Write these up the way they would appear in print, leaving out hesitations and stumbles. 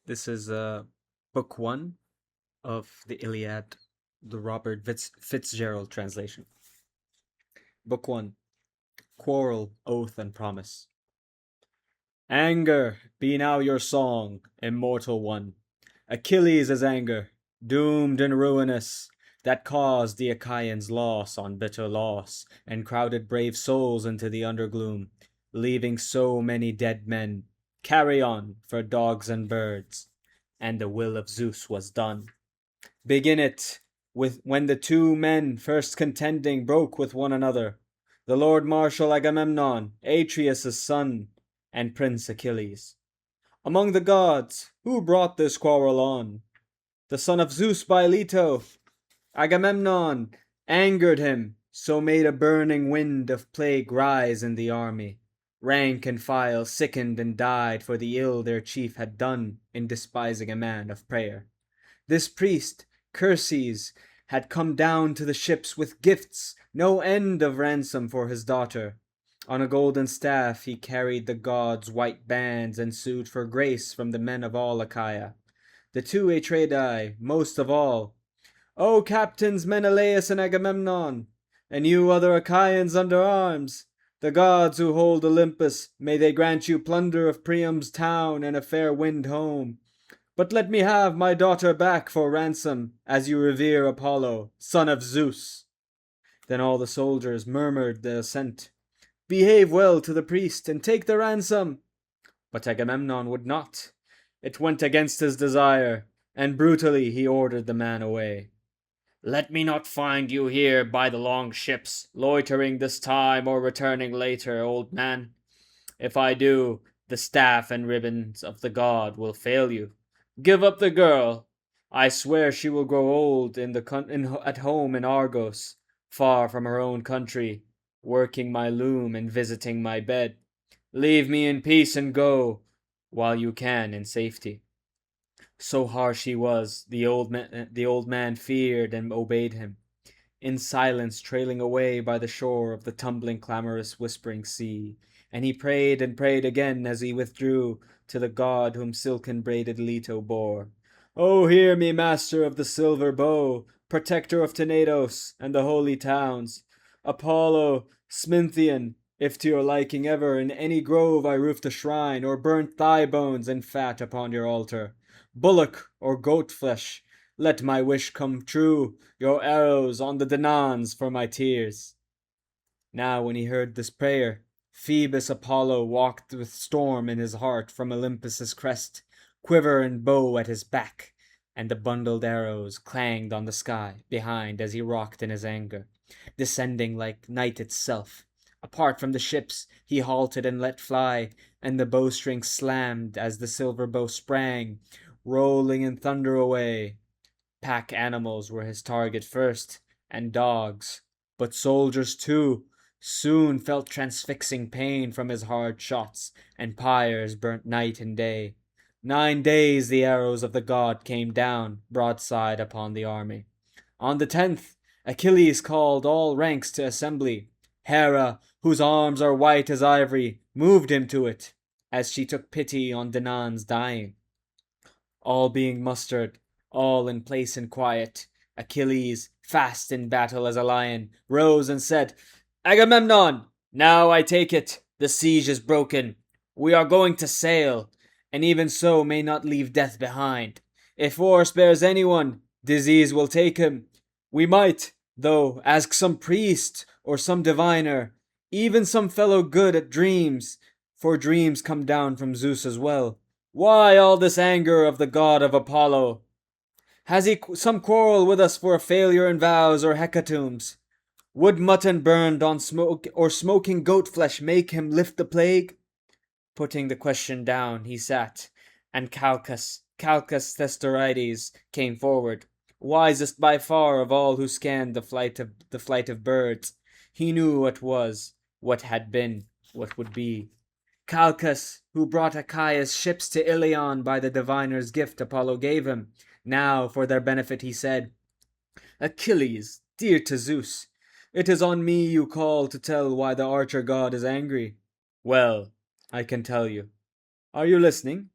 This is book one of the Iliad, the Robert Fitzgerald translation. Book one: Quarrel, Oath, and Promise. Anger, be now your song, immortal one. Achilles is anger, doomed and ruinous, that caused the Achaeans loss on bitter loss, and crowded brave souls into the undergloom, leaving so many dead men. Carry on for dogs and birds. And the will of Zeus was done. Begin it with when the two men first contending broke with one another, the Lord Marshal Agamemnon, Atreus' son, and Prince Achilles. Among the gods, who brought this quarrel on? The son of Zeus by Leto, Agamemnon, angered him, so made a burning wind of plague rise in the army. Rank and file sickened and died for the ill their chief had done in despising a man of prayer. This priest, Circes, had come down to the ships with gifts, no end of ransom for his daughter. On a golden staff he carried the gods' white bands and sued for grace from the men of all Achaia. The two Atreidai, most of all. O captains Menelaus and Agamemnon, and you other Achaeans under arms, the gods who hold Olympus, may they grant you plunder of Priam's town and a fair wind home. But let me have my daughter back for ransom, as you revere Apollo, son of Zeus. Then all the soldiers murmured the assent. Behave well to the priest, and take the ransom. But Agamemnon would not. It went against his desire, and brutally he ordered the man away. Let me not find you here by the long ships, loitering this time or returning later, old man. If I do, the staff and ribbons of the god will fail you. Give up the girl. I swear she will grow old at home in Argos, far from her own country, working my loom and visiting my bed. Leave me in peace and go, while you can in safety. So harsh he was, the old man feared and obeyed him, in silence trailing away by the shore of the tumbling, clamorous, whispering sea. And he prayed and prayed again as he withdrew to the god whom silken braided Leto bore. Oh, hear me, master of the silver bow, protector of Tenedos and the holy towns. Apollo, Sminthean, if to your liking ever in any grove I roofed a shrine, or burnt thigh bones and fat upon your altar, bullock or goat flesh, let my wish come true, your arrows on the Danans for my tears. Now when he heard this prayer, Phoebus Apollo walked with storm in his heart from Olympus' crest, quiver and bow at his back, and the bundled arrows clanged on the sky behind as he rocked in his anger, descending like night itself. Apart from the ships, he halted and let fly, and the bowstring slammed as the silver bow sprang, rolling in thunder away. Pack animals were his target first, and dogs, but soldiers too, soon felt transfixing pain from his hard shots, and pyres burnt night and day. 9 days the arrows of the god came down, broadside upon the army. On the 10th, Achilles called all ranks to assembly. Hera, whose arms are white as ivory, moved him to it, as she took pity on Danan's dying. All being mustered, all in place and quiet, Achilles, fast in battle as a lion, rose and said, Agamemnon, now I take it, the siege is broken. We are going to sail, and even so may not leave death behind. If war spares anyone, disease will take him. We might, though, ask some priest or some diviner, even some fellow good at dreams, for dreams come down from Zeus as well. Why all this anger of the god of Apollo? Has he some quarrel with us for a failure in vows or hecatombs? Would mutton burned on smoke or smoking goat flesh make him lift the plague? Putting the question down, he sat, and Calchas Thestorides, came forward, wisest by far of all who scanned the flight of birds. He knew what was, what had been, what would be. Calchas, who brought Achaea's ships to Ilion by the diviner's gift Apollo gave him. Now, for their benefit, he said, Achilles, dear to Zeus, it is on me you call to tell why the archer god is angry. Well, I can tell you. Are you listening?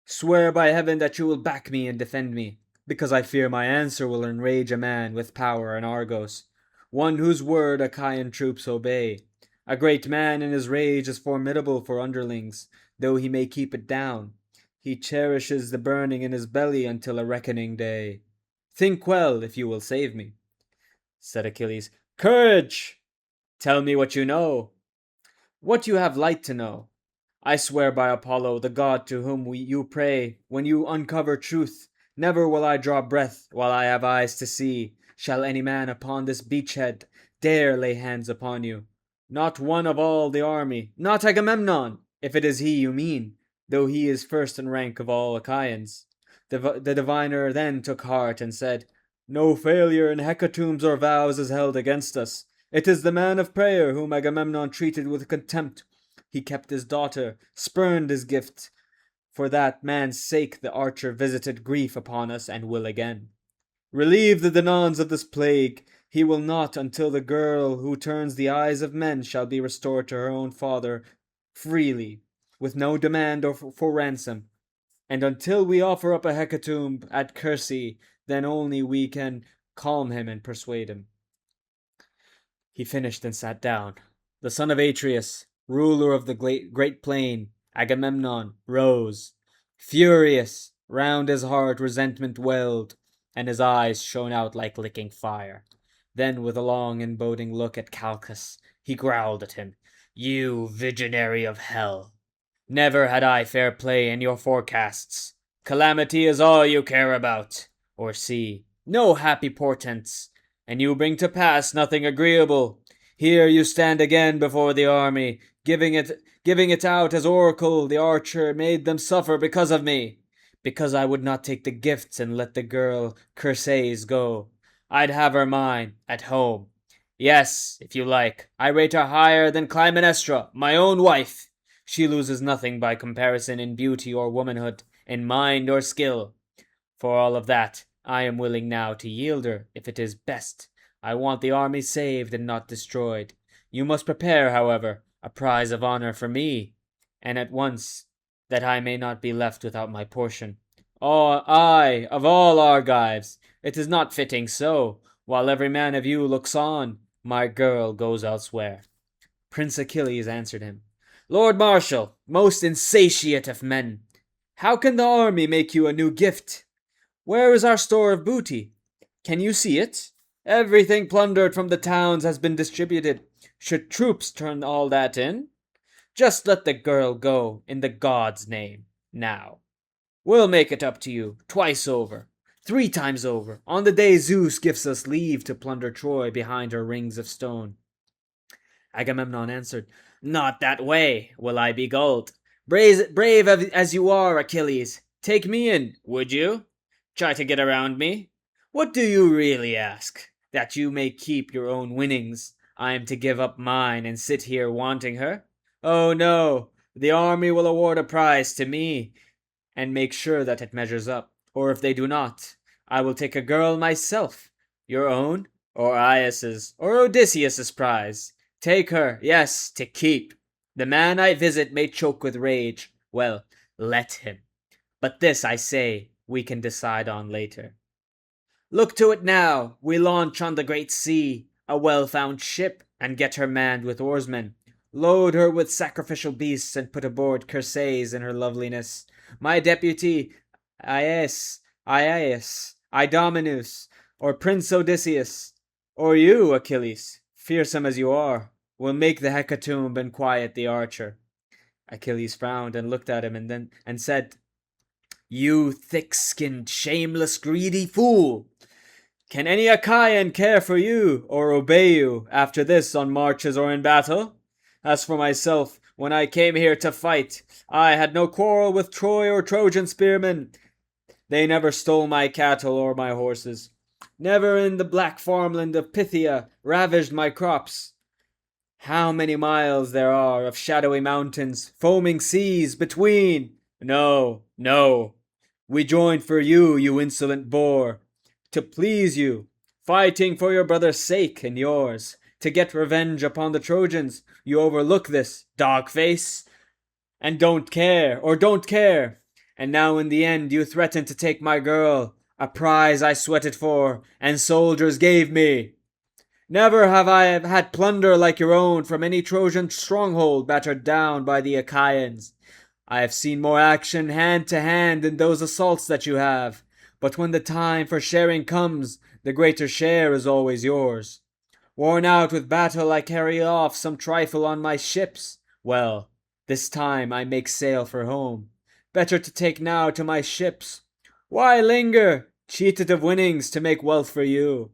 Swear by heaven that you will back me and defend me, because I fear my answer will enrage a man with power in Argos, one whose word Achaean troops obey. A great man in his rage is formidable for underlings, though he may keep it down. He cherishes the burning in his belly until a reckoning day. Think well if you will save me. Said Achilles, Courage! Tell me what you know. What you have light to know. I swear by Apollo, the god to whom you pray, when you uncover truth, never will I draw breath while I have eyes to see. Shall any man upon this beachhead dare lay hands upon you? Not one of all the army, not Agamemnon, if it is he you mean, though he is first in rank of all Achaeans. The diviner then took heart and said, No failure in hecatombs or vows is held against us. It is the man of prayer whom Agamemnon treated with contempt. He kept his daughter, spurned his gift. For that man's sake the archer visited grief upon us and will again. Relieve the Danaans of this plague. He will not until the girl who turns the eyes of men shall be restored to her own father freely, with no demand for ransom. And until we offer up a hecatomb at Circe, then only we can calm him and persuade him. He finished and sat down. The son of Atreus, ruler of the great plain, Agamemnon, rose. Furious, round his heart resentment welled, and his eyes shone out like licking fire. Then, with a long and boding look at Calchas, he growled at him, You visionary of hell! Never had I fair play in your forecasts. Calamity is all you care about, or see. No happy portents, and you bring to pass nothing agreeable. Here you stand again before the army, giving it out as oracle the archer made them suffer because of me, because I would not take the gifts and let the girl Circe go. I'd have her mine, at home. Yes, if you like, I rate her higher than Clytemnestra, my own wife. She loses nothing by comparison in beauty or womanhood, in mind or skill. For all of that, I am willing now to yield her, if it is best. I want the army saved and not destroyed. You must prepare, however, a prize of honor for me, and at once, that I may not be left without my portion. Oh, I, of all Argives, it is not fitting so, while every man of you looks on, my girl goes elsewhere. Prince Achilles answered him, Lord Marshal, most insatiate of men, how can the army make you a new gift? Where is our store of booty? Can you see it? Everything plundered from the towns has been distributed. Should troops turn all that in? Just let the girl go, in the god's name, now. We'll make it up to you, twice over, 3 times over, on the day Zeus gives us leave to plunder Troy behind her rings of stone. Agamemnon answered, Not that way will I be gulled. Brave as you are, Achilles, take me in, would you? Try to get around me? What do you really ask? That you may keep your own winnings, I am to give up mine and sit here wanting her? Oh no, the army will award a prize to me, and make sure that it measures up. Or if they do not, I will take a girl myself, your own, or Aias's, or Odysseus's prize. Take her, yes, to keep. The man I visit may choke with rage. Well, let him. But this, I say, we can decide on later. Look to it now, we launch on the great sea, a well-found ship, and get her manned with oarsmen. Load her with sacrificial beasts and put aboard Circe in her loveliness. My deputy, Aias, Idomeneus, or Prince Odysseus, or you, Achilles, fearsome as you are, will make the hecatomb and quiet the archer. Achilles frowned and looked at him and said, You thick-skinned, shameless, greedy fool! Can any Achaean care for you or obey you after this on marches or in battle? As for myself, when I came here to fight, I had no quarrel with Troy or Trojan spearmen. They never stole my cattle or my horses. Never in the black farmland of Phthia ravaged my crops. How many miles there are of shadowy mountains, foaming seas between! No, no. We joined for you, you insolent boar, to please you, fighting for your brother's sake and yours, to get revenge upon the Trojans. You overlook this, dog-face, and don't care. And now in the end you threaten to take my girl, a prize I sweated for, and soldiers gave me. Never have I had plunder like your own from any Trojan stronghold battered down by the Achaeans. I have seen more action hand to hand in those assaults that you have, but when the time for sharing comes, the greater share is always yours. Worn out with battle, I carry off some trifle on my ships. Well, this time I make sail for home. Better to take now to my ships. Why linger, cheated of winnings to make wealth for you?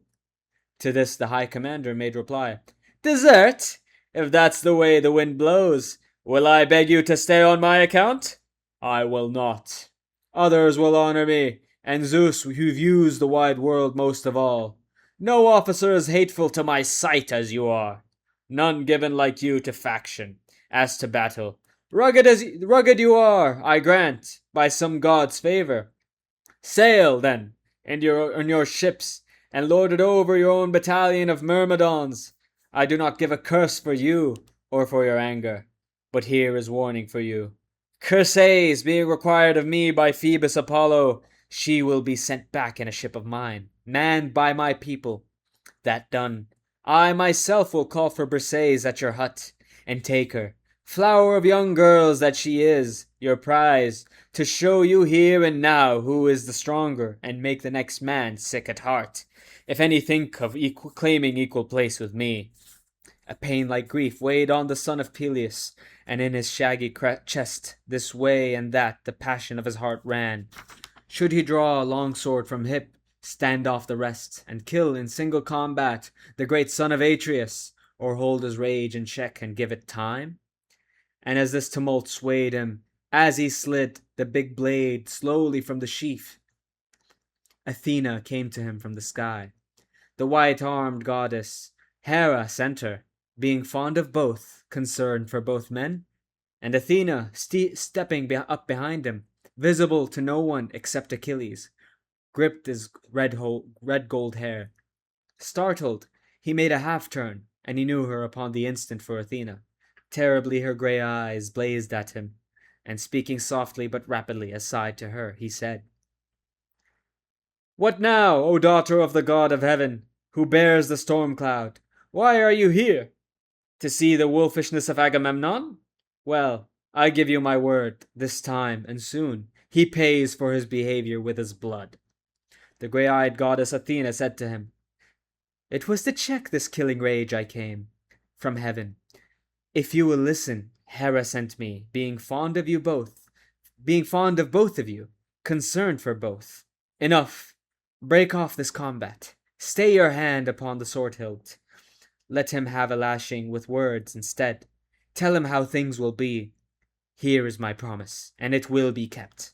To this the high commander made reply, Desert? If that's the way the wind blows, will I beg you to stay on my account? I will not. Others will honor me, and Zeus who views the wide world most of all. No officer as hateful to my sight as you are. None given like you to faction. As to battle, rugged you are, I grant, by some god's favor. Sail, then, in your ships, and lord it over your own battalion of Myrmidons. I do not give a curse for you, or for your anger, but here is warning for you. Curses being required of me by Phoebus Apollo, she will be sent back in a ship of mine, manned by my people. That done, I myself will call for Briseis at your hut, and take her, flower of young girls that she is, your prize, to show you here and now who is the stronger, and make the next man sick at heart, if any think of claiming equal place with me. A pain like grief weighed on the son of Peleus, and in his shaggy chest, this way and that, the passion of his heart ran. Should he draw a long sword from hip, stand off the rest, and kill in single combat the great son of Atreus, or hold his rage in check and give it time? And as this tumult swayed him, as he slid the big blade slowly from the sheath, Athena came to him from the sky. The white-armed goddess, Hera, sent her, being fond of both, concerned for both men, and Athena stepping up behind him, visible to no one except Achilles, gripped his red gold hair. Startled, he made a half-turn, and he knew her upon the instant for Athena. Terribly her grey eyes blazed at him, and speaking softly but rapidly aside to her, he said, What now, O daughter of the god of heaven, who bears the storm cloud? Why are you here? To see the wolfishness of Agamemnon? Well, I give you my word, this time and soon, he pays for his behavior with his blood. The grey-eyed goddess Athena said to him, It was to check this killing rage I came from heaven. If you will listen, Hera sent me, being fond of both of you, concerned for both. Enough. Break off this combat. Stay your hand upon the sword hilt. Let him have a lashing with words instead. Tell him how things will be. Here is my promise, and it will be kept.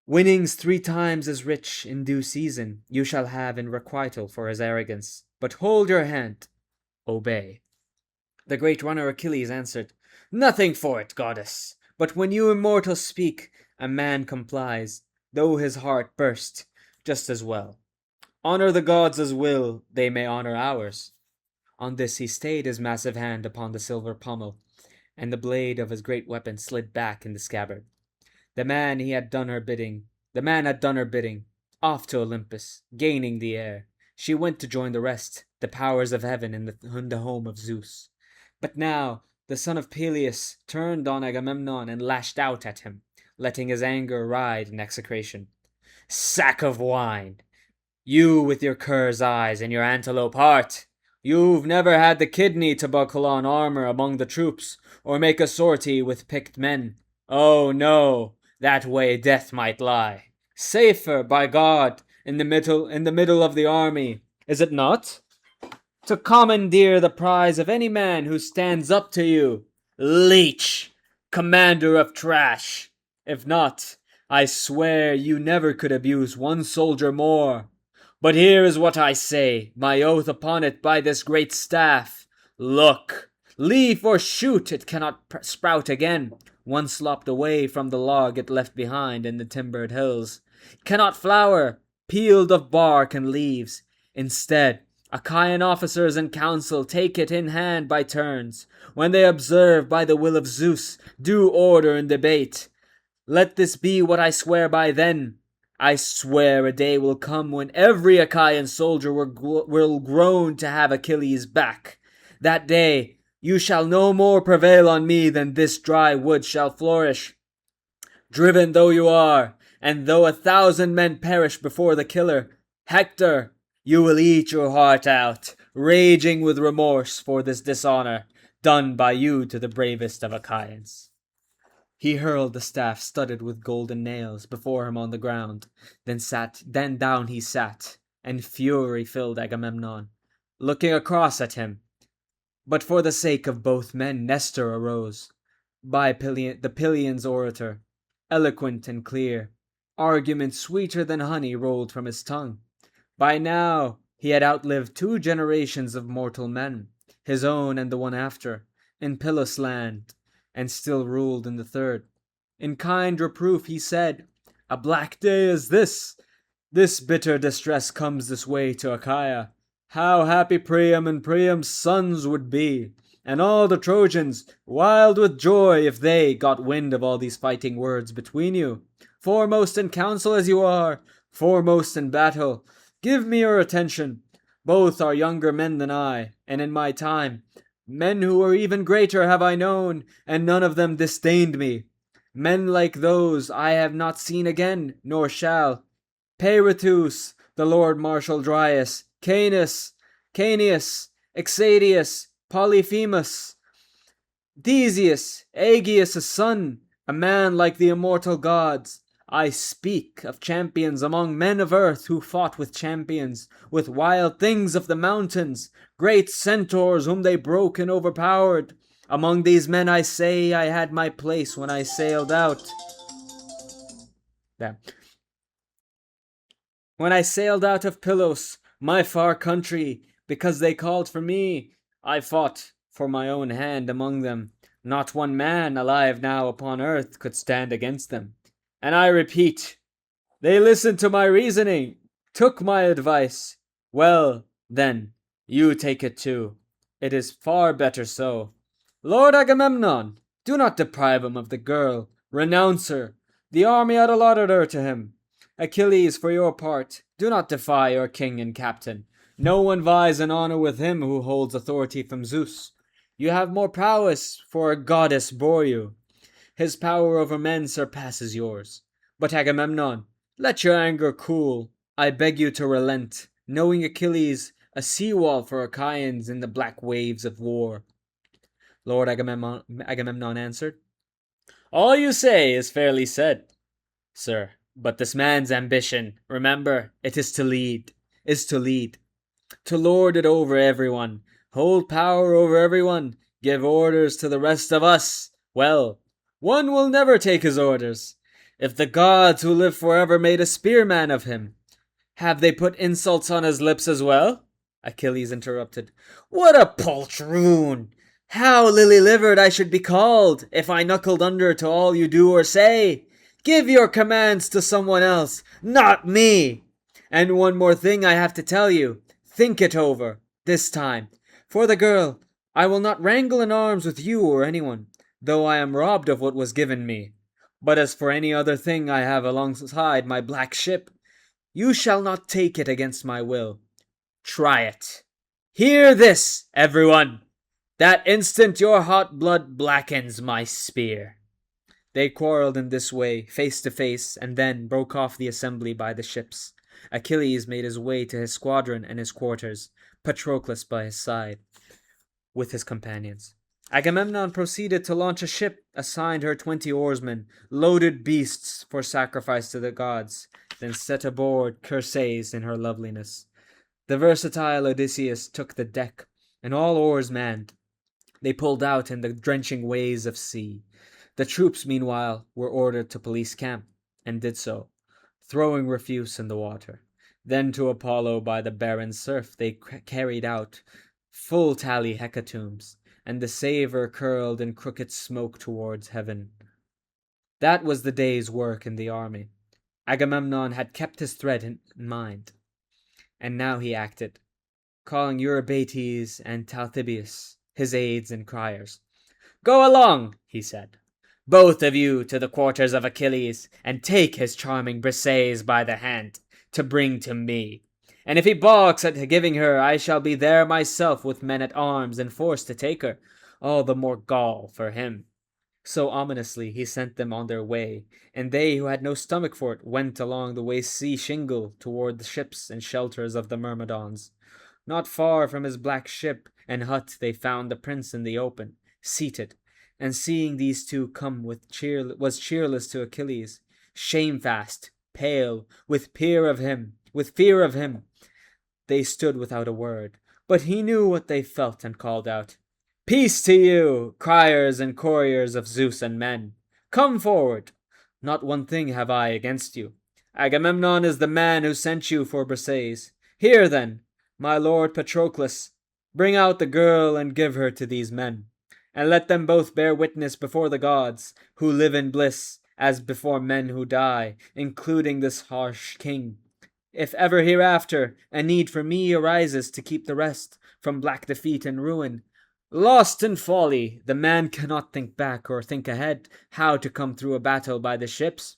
Winnings 3 times as rich in due season you shall have in requital for his arrogance. But hold your hand. Obey. The great runner Achilles answered, Nothing for it, goddess. But when you immortals speak, a man complies, though his heart burst, just as well. Honor the gods as will, they may honor ours. On this he stayed his massive hand upon the silver pommel, and the blade of his great weapon slid back in the scabbard. The man had done her bidding, off to Olympus, gaining the air. She went to join the rest, the powers of heaven in the home of Zeus. But now the son of Peleus turned on Agamemnon and lashed out at him, letting his anger ride in execration. Sack of wine! You with your cur's eyes and your antelope heart! You've never had the kidney to buckle on armor among the troops, or make a sortie with picked men. Oh no, that way death might lie. Safer, by God, in the middle of the army, is it not? To commandeer the prize of any man who stands up to you. Leech! Commander of trash! If not, I swear you never could abuse one soldier more. But here is what I say, my oath upon it by this great staff. Look! Leaf or shoot, it cannot sprout again, once lopped away from the log it left behind in the timbered hills. It cannot flower, peeled of bark and leaves. Instead, Achaean officers and council take it in hand by turns, when they observe by the will of Zeus due order and debate. Let this be what I swear by then. I swear a day will come when every Achaean soldier will groan to have Achilles back. That day you shall no more prevail on me than this dry wood shall flourish. Driven though you are, and though 1,000 men perish before the killer, Hector, you will eat your heart out, raging with remorse for this dishonor done by you to the bravest of Achaeans. He hurled the staff studded with golden nails before him on the ground, then down he sat, and fury filled Agamemnon, looking across at him. But for the sake of both men, Nestor arose, the Pylian's orator, eloquent and clear. Argument sweeter than honey rolled from his tongue. By now he had outlived 2 generations of mortal men, his own and the one after, in Pylos land, and still ruled in the third. In kind reproof he said, "A black day is this. This bitter distress comes this way to Achaia. How happy Priam and Priam's sons would be, and all the Trojans, wild with joy if they got wind of all these fighting words between you. Foremost in council as you are, foremost in battle, give me your attention. Both are younger men than I, and in my time, men who were even greater have I known, and none of them disdained me. Men like those I have not seen again, nor shall. Peiritous, the Lord Marshal Dryas, Caeneus, Exadius, Polyphemus, Theseus, Aegeus' son, a man like the immortal gods. I speak of champions among men of earth who fought with champions, with wild things of the mountains, great centaurs whom they broke and overpowered. Among these men I say I had my place when I sailed out. There. When I sailed out of Pylos, my far country, because they called for me, I fought for my own hand among them. Not one man alive now upon earth could stand against them. And I repeat, they listened to my reasoning, took my advice. Well, then, you take it too. It is far better so. Lord Agamemnon, do not deprive him of the girl. Renounce her. The army had allotted her to him. Achilles, for your part, do not defy your king and captain. No one vies in honor with him who holds authority from Zeus. You have more prowess, for a goddess bore you. His power over men surpasses yours. But Agamemnon, let your anger cool. I beg you to relent, knowing Achilles a seawall for Achaeans in the black waves of war. Lord Agamemnon answered, All you say is fairly said, sir. But this man's ambition, remember, it is to lead. To lord it over everyone, hold power over everyone, give orders to the rest of us. Well, one will never take his orders. If the gods who live forever made a spearman of him, have they put insults on his lips as well? Achilles interrupted. What a poltroon! How lily-livered I should be called if I knuckled under to all you do or say. Give your commands to someone else, not me. And one more thing I have to tell you. Think it over, this time. For the girl, I will not wrangle in arms with you or anyone, though I am robbed of what was given me. But as for any other thing I have alongside my black ship, you shall not take it against my will. Try it. Hear this, everyone. That instant your hot blood blackens my spear. They quarreled in this way, face to face, and then broke off the assembly by the ships. Achilles made his way to his squadron and his quarters, Patroclus by his side, with his companions. Agamemnon proceeded to launch a ship, assigned her 20 oarsmen, loaded beasts for sacrifice to the gods, then set aboard Chryseis in her loveliness. The versatile Odysseus took the deck, and all oars manned. They pulled out in the drenching waves of sea. The troops, meanwhile, were ordered to police camp, and did so, throwing refuse in the water. Then to Apollo by the barren surf they carried out full tally hecatombs, and the savour curled in crooked smoke towards heaven. That was the day's work in the army. Agamemnon had kept his threat in mind, and now he acted, calling Eurybates and Talthybius, his aides and criers. Go along, he said. both of you to the quarters of Achilles, and take his charming Briseis by the hand, to bring to me. And if he balks at giving her, I shall be there myself with men at arms and force to take her, all the more gall for him. So ominously he sent them on their way, and they who had no stomach for it went along the waste sea shingle toward the ships and shelters of the Myrmidons. Not far from his black ship and hut they found the prince in the open, seated, and seeing these two come was cheerless to Achilles, shamefast, pale, with fear of him. They stood without a word, but he knew what they felt and called out, "Peace to you, criers and couriers of Zeus and men! Come forward! Not one thing have I against you. Agamemnon is the man who sent you for Briseis. Here, then, my lord Patroclus, bring out the girl and give her to these men, and let them both bear witness before the gods, who live in bliss, as before men who die, including this harsh king. If ever hereafter a need for me arises to keep the rest from black defeat and ruin, lost in folly, the man cannot think back or think ahead how to come through a battle by the ships."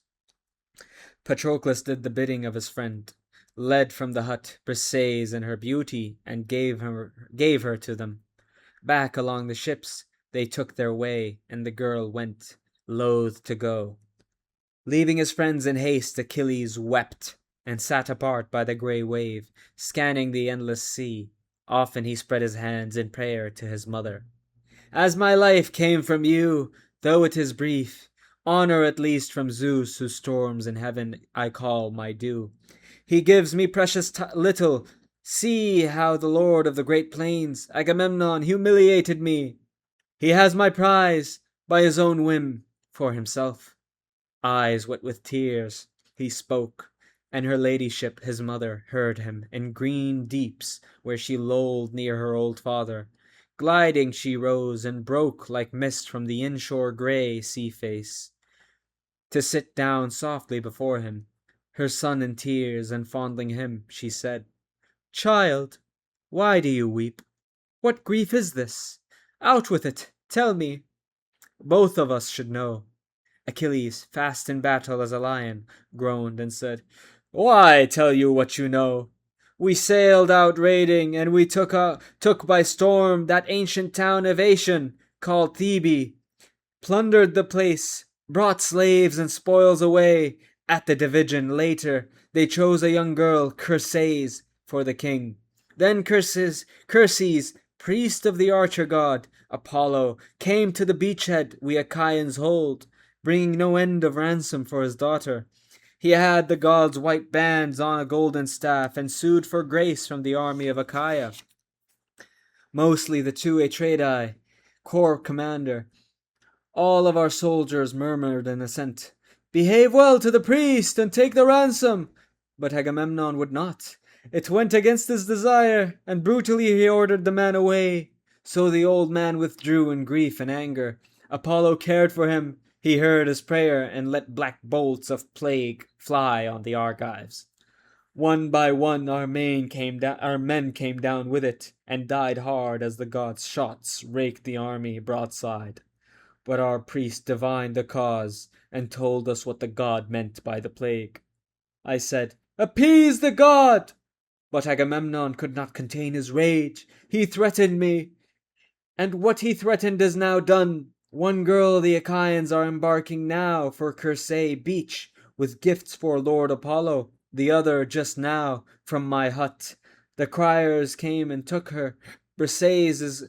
Patroclus did the bidding of his friend, led from the hut Briseis in her beauty, and gave her to them. Back along the ships they took their way, and the girl went, loath to go. Leaving his friends in haste, Achilles wept, and sat apart by the grey wave, scanning the endless sea. Often he spread his hands in prayer to his mother. "As my life came from you, though it is brief, honor at least from Zeus, whose storms in heaven I call my due. He gives me precious little. See how the lord of the great plains, Agamemnon, humiliated me. He has my prize, by his own whim, for himself." Eyes wet with tears, he spoke, and her ladyship, his mother, heard him, in green deeps where she lolled near her old father. Gliding she rose, and broke like mist from the inshore grey sea face, to sit down softly before him. Her son in tears, and fondling him, she said, "Child, why do you weep? What grief is this? Out with it, tell me. Both of us should know." Achilles, fast in battle as a lion, groaned and said, "Why tell you what you know? We sailed out raiding, and we took by storm that ancient town of Asian, called Thebe, plundered the place, brought slaves and spoils away. At the division later, they chose a young girl, Chryseis, for the king. Then Chryses, priest of the archer god, Apollo, came to the beachhead we Achaeans hold, bringing no end of ransom for his daughter. He had the gods' white bands on a golden staff, and sued for grace from the army of Achaia. Mostly the two Atreidai, corps commander. All of our soldiers murmured in assent, "Behave well to the priest, and take the ransom." But Agamemnon would not. It went against his desire, and brutally he ordered the man away. So the old man withdrew in grief and anger. Apollo cared for him. He heard his prayer, and let black bolts of plague fly on the Argives. One by one our men came down with it, and died hard as the gods' shots raked the army broadside. But our priest divined the cause, and told us what the god meant by the plague. I said, "Appease the god!" But Agamemnon could not contain his rage. He threatened me, and what he threatened is now done. One girl the Achaeans are embarking now for Circe beach, with gifts for Lord Apollo. The other just now from my hut. The criers came and took her. Briseis'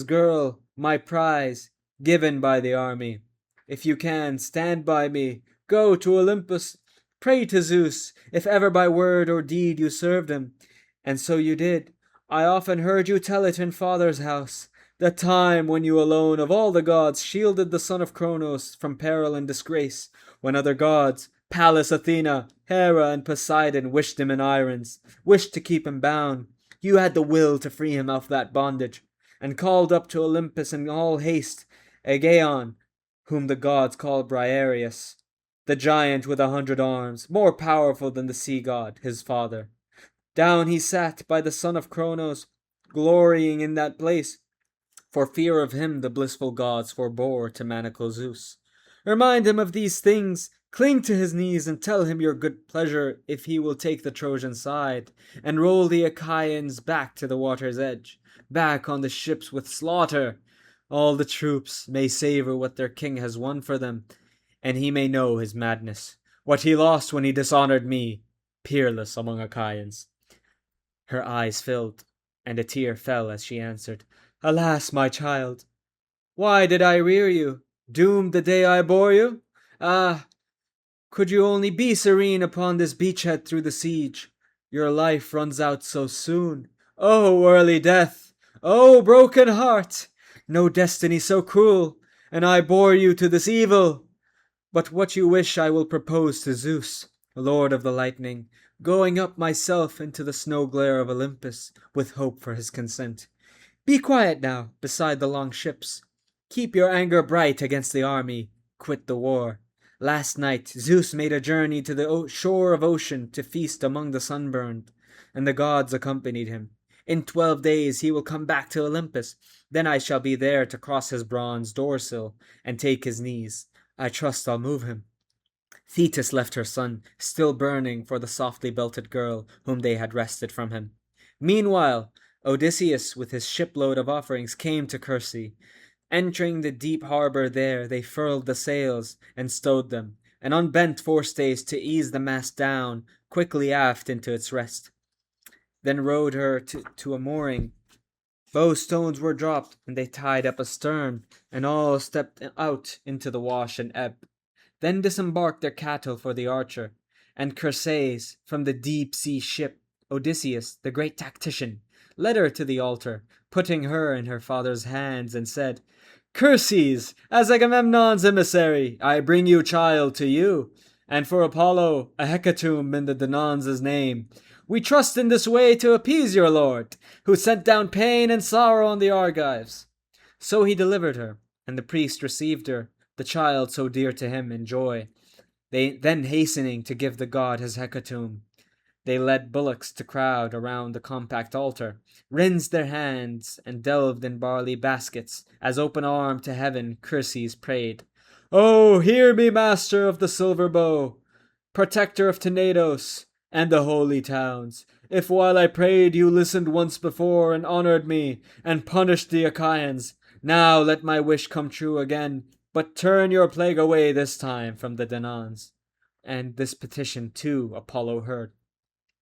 girl, my prize, given by the army. If you can, stand by me. Go to Olympus. Pray to Zeus, if ever by word or deed you served him. And so you did. I often heard you tell it in father's house. The time when you alone of all the gods shielded the son of Cronos from peril and disgrace, when other gods, Pallas Athena, Hera, and Poseidon wished him in irons, wished to keep him bound. You had the will to free him of that bondage, and called up to Olympus in all haste Aegeon, whom the gods called Briareus, the giant with 100 arms, more powerful than the sea god, his father. Down he sat by the son of Cronos, glorying in that place. For fear of him the blissful gods forbore to manacle Zeus. Remind him of these things, cling to his knees, and tell him your good pleasure if he will take the Trojan side, and roll the Achaeans back to the water's edge, back on the ships with slaughter. All the troops may savor what their king has won for them, and he may know his madness, what he lost when he dishonored me, peerless among Achaeans. Her eyes filled, and a tear fell as she answered, Alas, my child, why did I rear you, doomed the day I bore you? Ah, could you only be serene upon this beachhead through the siege? Your life runs out so soon. Oh, early death! Oh, broken heart! No destiny so cruel, and I bore you to this evil. But what you wish I will propose to Zeus, Lord of the lightning, going up myself into the snow glare of Olympus, with hope for his consent. Be quiet now, beside the long ships. Keep your anger bright against the army. Quit the war. Last night Zeus made a journey to the shore of ocean to feast among the sunburned, and the gods accompanied him. In 12 days he will come back to Olympus. Then I shall be there to cross his bronze door-sill and take his knees. I trust I'll move him. Thetis left her son, still burning for the softly belted girl whom they had wrested from him. Meanwhile, Odysseus with his shipload of offerings came to Circe. Entering the deep harbor there, they furled the sails and stowed them, and unbent forestays to ease the mast down quickly aft into its rest. Then rowed her to a mooring. Bowstones were dropped, and they tied up astern, and all stepped out into the wash and ebb. Then disembarked their cattle for the Archer, and Circe, from the deep-sea ship, Odysseus, the great tactician, led her to the altar, putting her in her father's hands, and said, Circes, as Agamemnon's emissary, I bring you child to you, and for Apollo, a hecatomb in the Danaans' name. We trust in this way to appease your lord, who sent down pain and sorrow on the Argives. So he delivered her, and the priest received her, the child so dear to him, in joy. They then hastening to give the god his hecatomb, they led bullocks to crowd around the compact altar, rinsed their hands, and delved in barley baskets, as open-armed to heaven Circes prayed. Oh, hear me, master of the silver bow, protector of Tenedos and the holy towns. If while I prayed you listened once before and honored me, and punished the Achaeans, now let my wish come true again, but turn your plague away this time from the Danaans. And this petition too Apollo heard.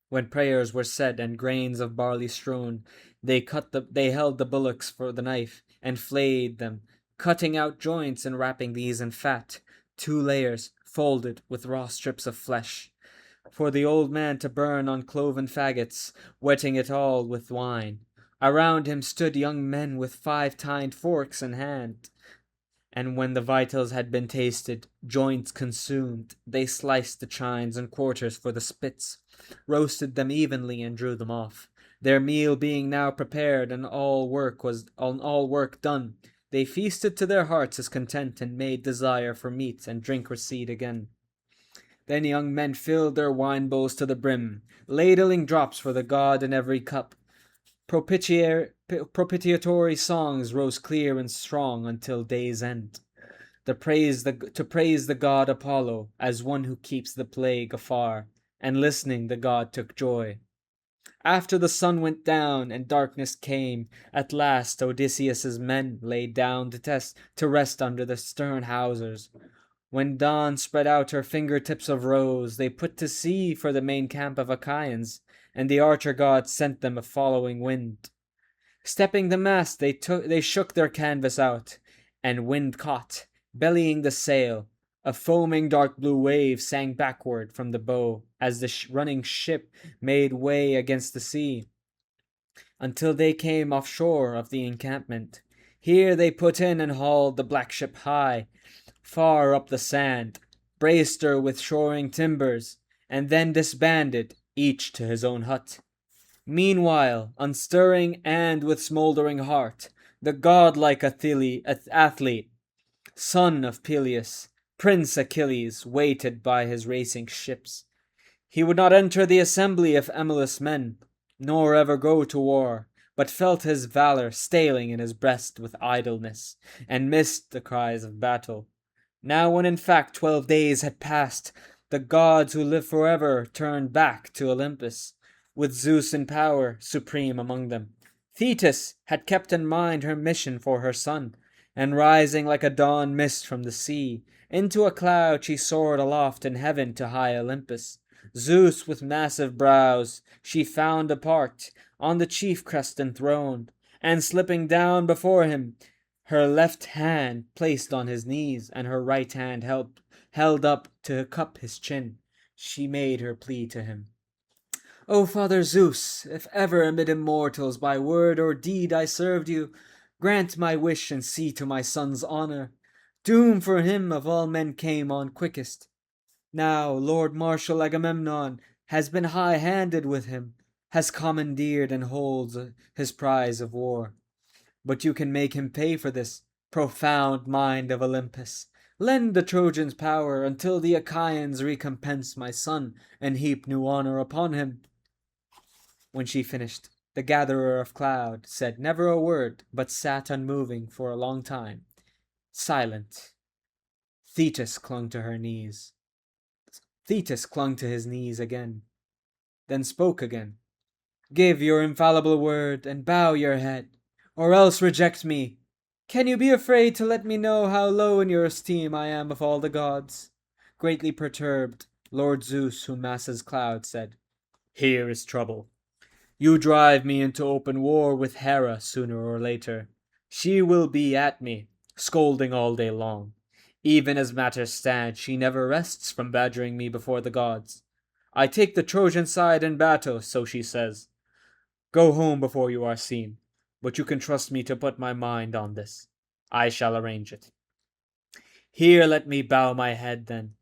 When prayers were said and grains of barley strewn, they held the bullocks for the knife, and flayed them, cutting out joints and wrapping these in fat, 2 layers, folded with raw strips of flesh, for the old man to burn on cloven faggots, wetting it all with wine. Around him stood young men with 5-tined forks in hand, and when the vitals had been tasted, joints consumed, they sliced the chines and quarters for the spits, roasted them evenly, and drew them off. Their meal being now prepared, and all work done, they feasted to their hearts' content, and made desire for meat and drink recede again. Then young men filled their wine bowls to the brim, ladling drops for the god in every cup. Propitiatory songs rose clear and strong until day's end, to praise the god Apollo as one who keeps the plague afar, and listening the god took joy. After the sun went down and darkness came, at last Odysseus's men lay down to rest under the stern hawsers. When dawn spread out her fingertips of rose, they put to sea for the main camp of Achaeans, and the archer god sent them a following wind. Stepping the mast, they shook their canvas out, and wind caught, bellying the sail. A foaming dark blue wave sang backward from the bow as the running ship made way against the sea, until they came offshore of the encampment. Here they put in and hauled the black ship high, far up the sand, braced her with shoring timbers, and then disbanded, each to his own hut. Meanwhile, unstirring and with smoldering heart, the godlike athlete, son of Peleus, Prince Achilles, waited by his racing ships. He would not enter the assembly of emulous men, nor ever go to war, but felt his valor staling in his breast with idleness, and missed the cries of battle. Now when in fact 12 days had passed, the gods who live forever turned back to Olympus, with Zeus in power supreme among them. Thetis had kept in mind her mission for her son, and rising like a dawn mist from the sea, into a cloud she soared aloft in heaven to high Olympus. Zeus with massive brows she found apart, on the chief crest enthroned, and slipping down before him, her left hand placed on his knees, and her right hand held up to cup his chin, she made her plea to him. O Father Zeus, if ever amid immortals by word or deed I served you, grant my wish and see to my son's honor. Doom for him of all men came on quickest. Now Lord Marshal Agamemnon has been high-handed with him, has commandeered and holds his prize of war. But you can make him pay for this, profound mind of Olympus. Lend the Trojans power until the Achaeans recompense my son and heap new honor upon him. When she finished, the gatherer of cloud said never a word, but sat unmoving for a long time, silent. Thetis clung to her knees. Thetis clung to his knees again, then spoke again. Give your infallible word and bow your head, or else reject me. Can you be afraid to let me know how low in your esteem I am of all the gods? Greatly perturbed, Lord Zeus, who masses clouds, said, Here is trouble. You drive me into open war with Hera sooner or later. She will be at me, scolding all day long. Even as matters stand, she never rests from badgering me before the gods. I take the Trojan side in battle, so she says. Go home before you are seen, but you can trust me to put my mind on this. I shall arrange it. Here let me bow my head then.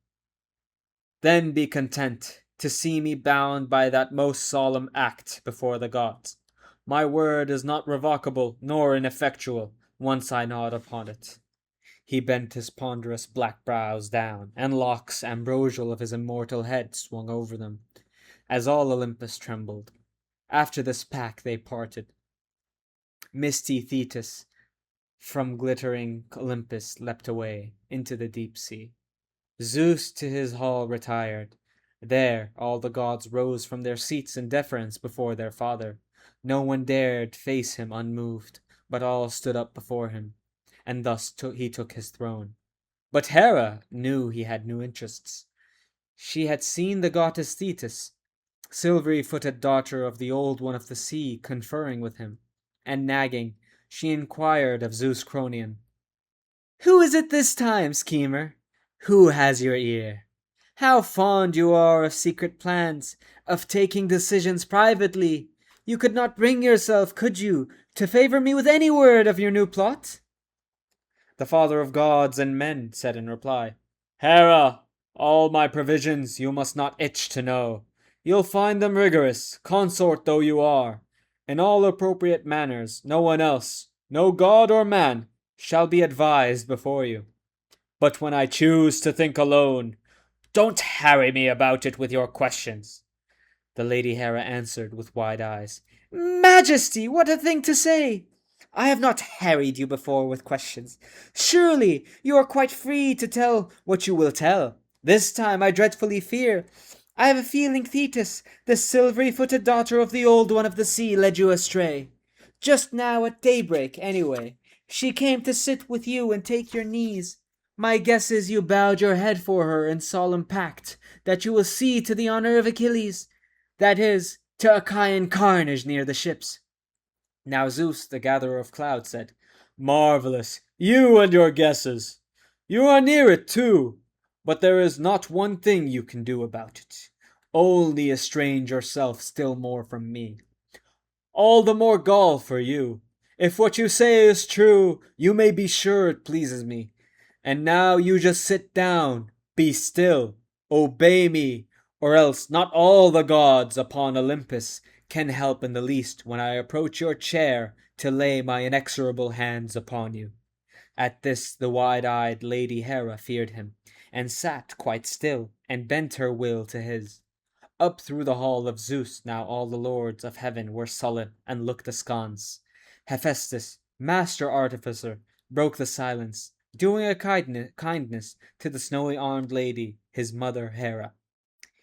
Then be content to see me bound by that most solemn act before the gods. My word is not revocable nor ineffectual, once I nod upon it. He bent his ponderous black brows down, and locks ambrosial of his immortal head swung over them, as all Olympus trembled. After this pact they parted. Misty Thetis from glittering Olympus leapt away into the deep sea. Zeus to his hall retired. There all the gods rose from their seats in deference before their father. No one dared face him unmoved, but all stood up before him, and thus he took his throne. But Hera knew he had new interests. She had seen the goddess Thetis, silvery-footed daughter of the Old One of the Sea, conferring with him, and nagging, she inquired of Zeus Cronion, Who is it this time, schemer? Who has your ear? How fond you are of secret plans, of taking decisions privately. You could not bring yourself, could you, to favor me with any word of your new plot? The father of gods and men said in reply, Hera, all my provisions you must not itch to know. You'll find them rigorous, consort though you are. In all appropriate manners, no one else, no god or man, shall be advised before you. But when I choose to think alone, don't harry me about it with your questions. The Lady Hera answered with wide eyes, Majesty, what a thing to say! I have not harried you before with questions. Surely you are quite free to tell what you will tell. This time I dreadfully fear. I have a feeling Thetis, the silvery-footed daughter of the Old One of the Sea, led you astray. Just now at daybreak, anyway, she came to sit with you and take your knees. My guess is you bowed your head for her in solemn pact that you will see to the honor of Achilles, that is, to Achaean carnage near the ships. Now Zeus, the gatherer of clouds, said, Marvelous, you and your guesses. You are near it too, but there is not one thing you can do about it. Only estrange yourself still more from me. All the more gall for you. If what you say is true, you may be sure it pleases me. And now you just sit down, be still, obey me, or else not all the gods upon Olympus can help in the least when I approach your chair to lay my inexorable hands upon you. At this the wide-eyed Lady Hera feared him, and sat quite still, and bent her will to his. Up through the hall of Zeus now all the lords of heaven were sullen and looked askance. Hephaestus, master artificer, broke the silence, doing a kindness to the snowy-armed lady, his mother Hera.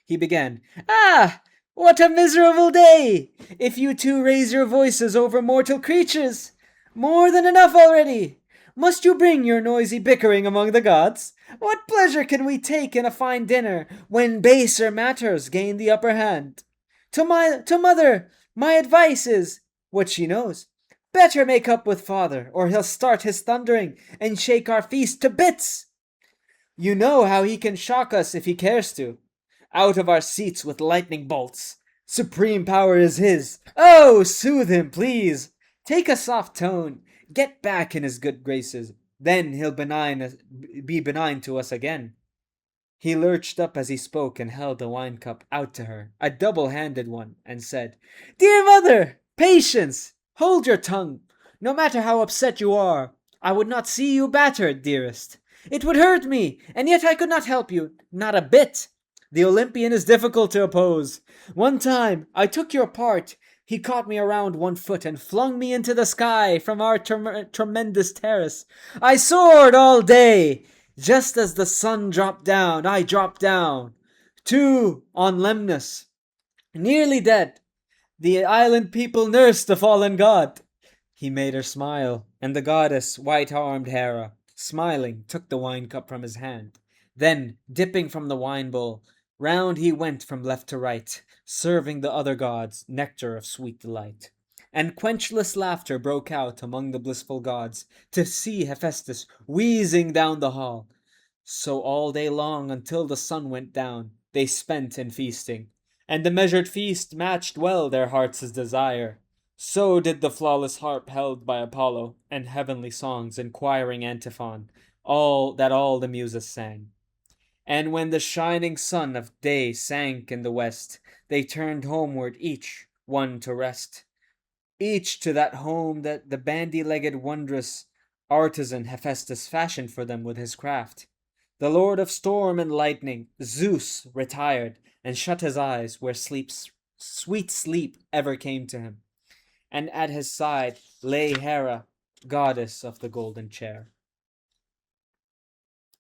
He began, "Ah, what a miserable day! If you two raise your voices over mortal creatures, more than enough already. Must you bring your noisy bickering among the gods? What pleasure can we take in a fine dinner when baser matters gain the upper hand? To mother, my advice is, what she knows, better make up with father, or he'll start his thundering and shake our feast to bits. You know how he can shock us if he cares to. Out of our seats with lightning bolts. Supreme power is his. Oh, soothe him, please. Take a soft tone. Get back in his good graces. Then he'll be benign to us again." He lurched up as he spoke and held the wine cup out to her, a double-handed one, and said, "Dear mother, patience! Hold your tongue. No matter how upset you are, I would not see you battered, dearest. It would hurt me, and yet I could not help you, not a bit. The Olympian is difficult to oppose. One time I took your part. He caught me around one foot and flung me into the sky from our tremendous terrace. I soared all day. Just as the sun dropped down, I dropped down, too, on Lemnos, nearly dead. The island people nursed the fallen god." He made her smile, and the goddess, white-armed Hera, smiling, took the wine cup from his hand. Then, dipping from the wine bowl, round he went from left to right, serving the other gods nectar of sweet delight. And quenchless laughter broke out among the blissful gods to see Hephaestus wheezing down the hall. So all day long until the sun went down, they spent in feasting, and the measured feast matched well their hearts' desire. So did the flawless harp held by Apollo, and heavenly songs and choiring antiphon, all the muses sang. And when the shining sun of day sank in the west, they turned homeward each one to rest, each to that home that the bandy-legged wondrous artisan Hephaestus fashioned for them with his craft. The lord of storm and lightning, Zeus, retired and shut his eyes where sweet sleep ever came to him, and at his side lay Hera, goddess of the golden chair.